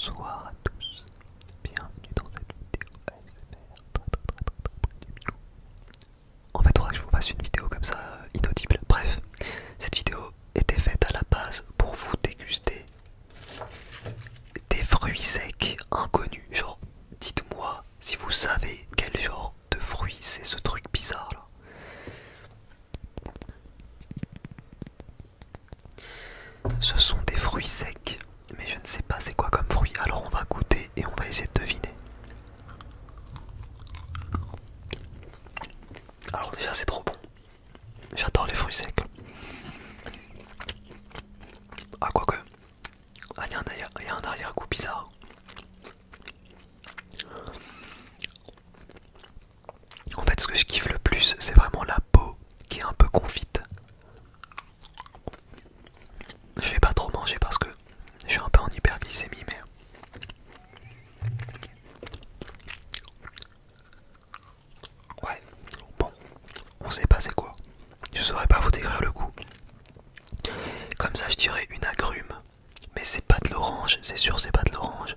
Bonsoir à tous, bienvenue dans cette vidéo ASMR très du micro. En fait, il faudrait que je vous fasse une vidéo comme ça, inaudible. Bref, cette vidéo était faite à la base pour vous déguster des fruits secs inconnus. Genre, dites-moi si vous savez quel genre de fruit c'est ce truc bizarre là. Ce sont des fruits secs, mais je ne sais pas c'est quoi comme fruit, alors on va goûter et on va essayer de deviner. Alors déjà c'est trop bon, j'adore les fruits secs. Ah quoique, il y a un arrière-goût bizarre. En fait ce que je kiffe le plus c'est vraiment la peau qui est un peu confite. Je vais pas trop manger parce que je suis un peu en hyperglycémie mais... Ouais, bon, on sait pas c'est quoi. Je saurais pas vous décrire le goût. Comme ça je dirais une agrume. Mais c'est pas de l'orange, c'est sûr c'est pas de l'orange.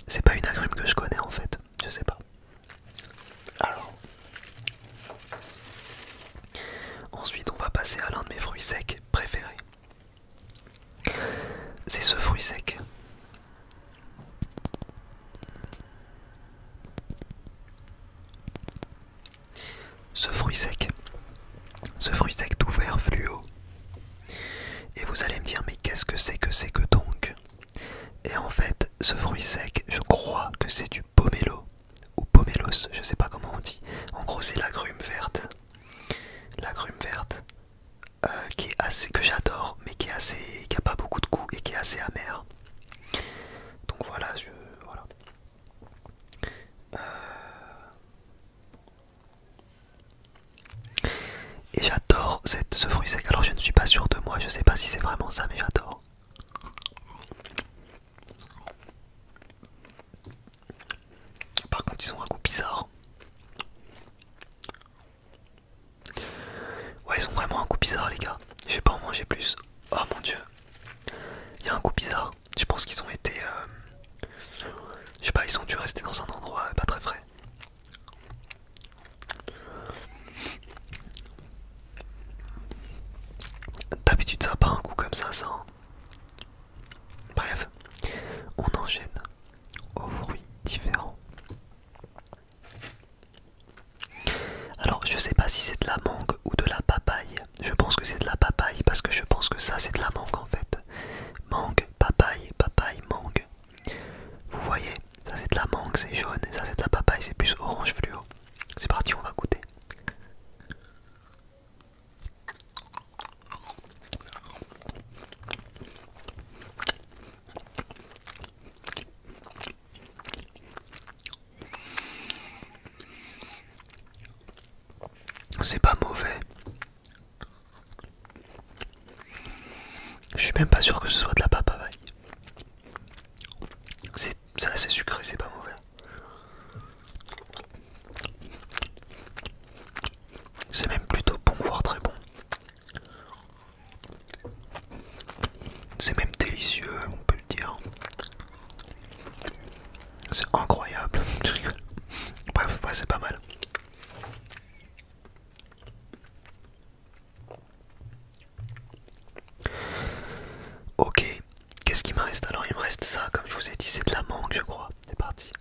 C'est pas une agrume que je connais en fait, je sais pas. Alors, ensuite on va passer à l'un de mes fruits secs préférés. C'est ce fruit sec. Ce fruit sec. Ce fruit sec tout vert fluo. Et vous allez me dire mais qu'est-ce que c'est que donc? Et en fait ce fruit sec je crois que c'est du pomelo. Ou pomelos, je sais pas comment on dit. En gros c'est l'agrume verte. L'agrume verte. Qui est assez, que j'adore mais qui a pas beaucoup de goût et qui est assez amer. Donc voilà, voilà. Et j'adore ce fruit sec. Alors je ne suis pas sûr de moi, je sais pas si c'est vraiment ça mais j'adore. Par contre ils ont un goût bizarre. Ouais ils ont vraiment un goût bizarre les gars. Je vais pas en manger plus. Oh mon dieu. Il y a un goût bizarre. Je pense qu'ils ont été... je sais pas, ils ont dû rester dans un endroit pas très frais. D'habitude ça n'a pas un goût comme ça hein. Bref, on enchaîne aux fruits différents. Alors je sais pas si c'est de la mangue ou de la papaye. Je pense que c'est de la papaye parce que je pense que ça c'est de la mangue en fait. Mangue, papaye, papaye, mangue. Vous voyez, ça c'est de la mangue, c'est jaune, et ça c'est de la papaye, c'est plus orange fluo. C'est parti, on va goûter. C'est pas mauvais. Je suis même pas sûr que ce soit de la papaye. C'est assez sucré, c'est pas mauvais. C'est même plutôt bon, voire très bon. C'est même délicieux, on peut le dire. C'est incroyable. Bref, ouais, c'est pas mal. Ok, qu'est-ce qu'il me reste? Alors il me reste ça, comme je vous ai dit, c'est de la mangue je crois. C'est parti.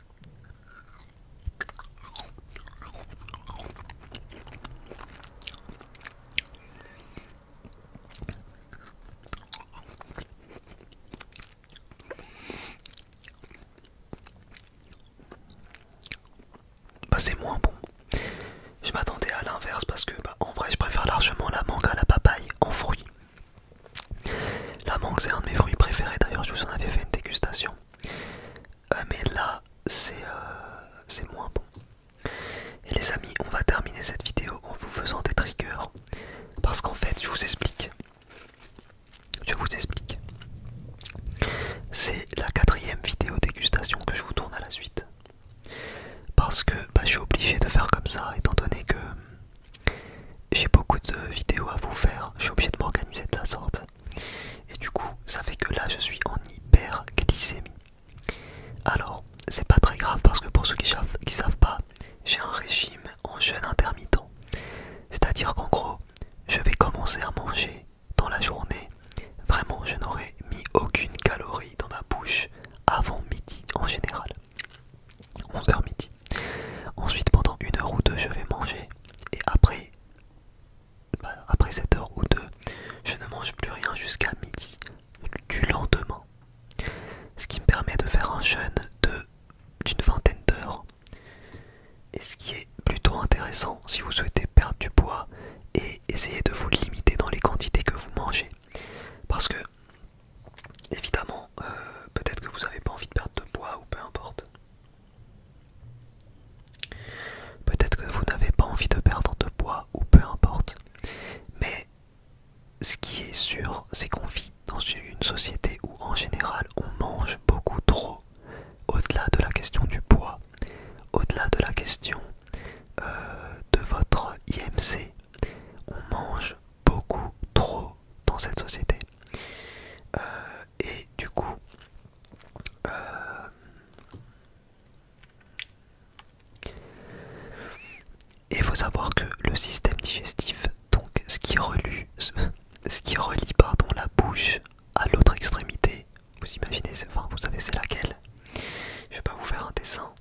Bah c'est moins bon. Je m'attendais à l'inverse parce que bah, en vrai je préfère largement la mangue à la papaye en fruits. La mangue c'est un de mes fruits préférés d'ailleurs, je vous en avais fait une dégustation. Mais là c'est moins bon. Et les amis, on va terminer cette vidéo en vous faisant des triggers. Parce qu'en fait, je vous explique. C'est la 4e vidéo dégustation que je vous tourne à la suite. Parce que bah, je suis obligé de faire comme ça, étant donné que j'ai beaucoup de vidéos à vous faire. Je suis obligé de m'organiser de la sorte. Et du coup, ça fait que là, je suis en hyper glycémie. en général on mange beaucoup trop. Au-delà de la question du poids, au-delà de la question de votre IMC, on mange beaucoup trop dans cette société. Et du coup, il faut savoir que le système digestif, donc ce qui relie pardon, la bouche à l'autre extrémité, vous imaginez, enfin vous savez c'est laquelle, je vais pas vous faire un dessin,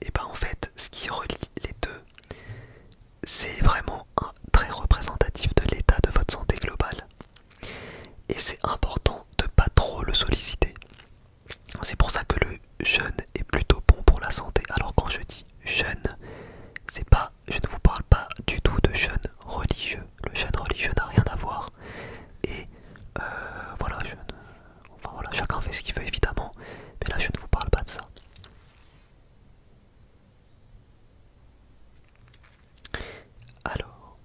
et ben en fait ce qui relie les deux, c'est vraiment très représentatif de l'état de votre santé globale. Et c'est important de pas trop le solliciter. C'est pour ça que le jeûne est plutôt bon pour la santé. Alors quand je dis jeûne, c'est pas, je ne vous parle pas du tout de jeûne religieux. Le jeûne religieux n'a rien à voir. Et voilà, enfin, voilà, chacun fait ce qu'il veut évidemment. Mais là je ne vous parle pas de ça. Alors,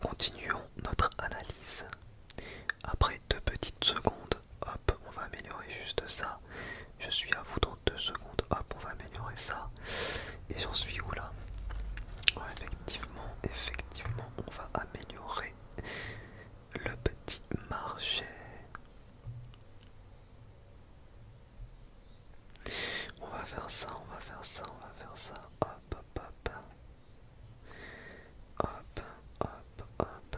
continuons notre analyse. Après 2 petites secondes, hop, on va améliorer juste ça. Je suis à vous dans 2 secondes, hop, on va améliorer ça. Et j'en suis où là? Ouais, effectivement, on va améliorer le petit marché. On va faire ça, on va faire ça, on va faire ça. Hop, hop, hop. Hop, hop, hop.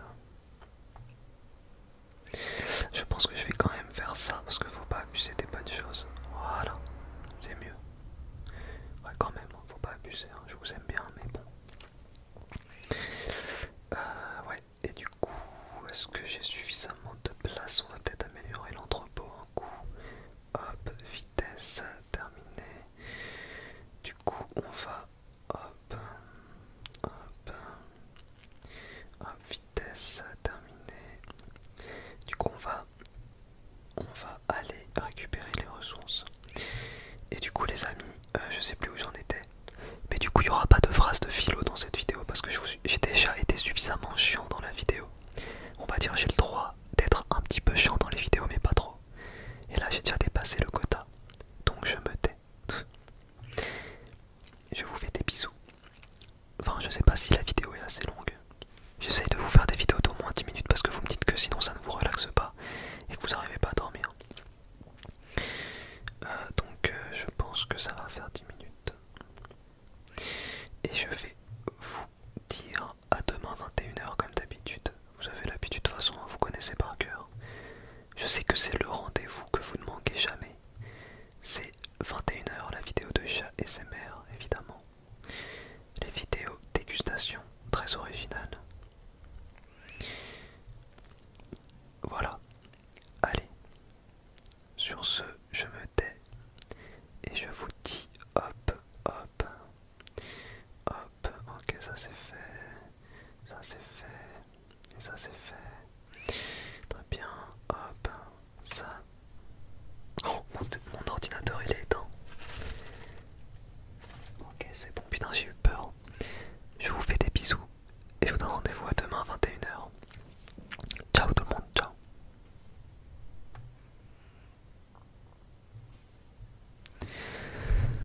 Je pense que je vais quand même faire ça parce qu'il faut pas abuser des bonnes choses. Voilà, c'est mieux. Ouais, quand même, faut pas abuser, hein. Je vous aime bien, mais bon. Ouais, et du coup, est-ce que j'ai suffisamment de place? On va peut-être améliorer l'entrepôt un coup. Hop, vitesse terminée. Du coup, on va hop, hop, hop, vitesse terminée. Du coup, on va aller récupérer les ressources. Et du coup, les amis, je sais plus où j'en étais. Mais du coup, il n'y aura pas de phrase de philo dans cette vidéo parce que j'ai déjà été suffisamment chiant dans la vidéo. On va dire j'ai le droit d'être un petit peu chiant dans les vidéos, mais pas trop. Et là, j'ai déjà dépassé le quota. Donc je me tais. Je vous fais des bisous. Enfin, je sais pas si la vidéo est assez longue. J'essaie de vous faire des vidéos d'au moins 10 minutes parce que vous me dites que sinon ça ne vous relaxe pas et que vous n'arrivez pas à dormir. Donc je pense que ça va faire 10 minutes. Et je vais vous dire à demain 21h comme d'habitude. Vous avez l'habitude de toute façon, vous connaissez par cœur. Je sais que c'est le rendez-vous que vous ne manquez jamais. C'est 21h la vidéo de chat SMR évidemment. Les vidéos dégustation très originales.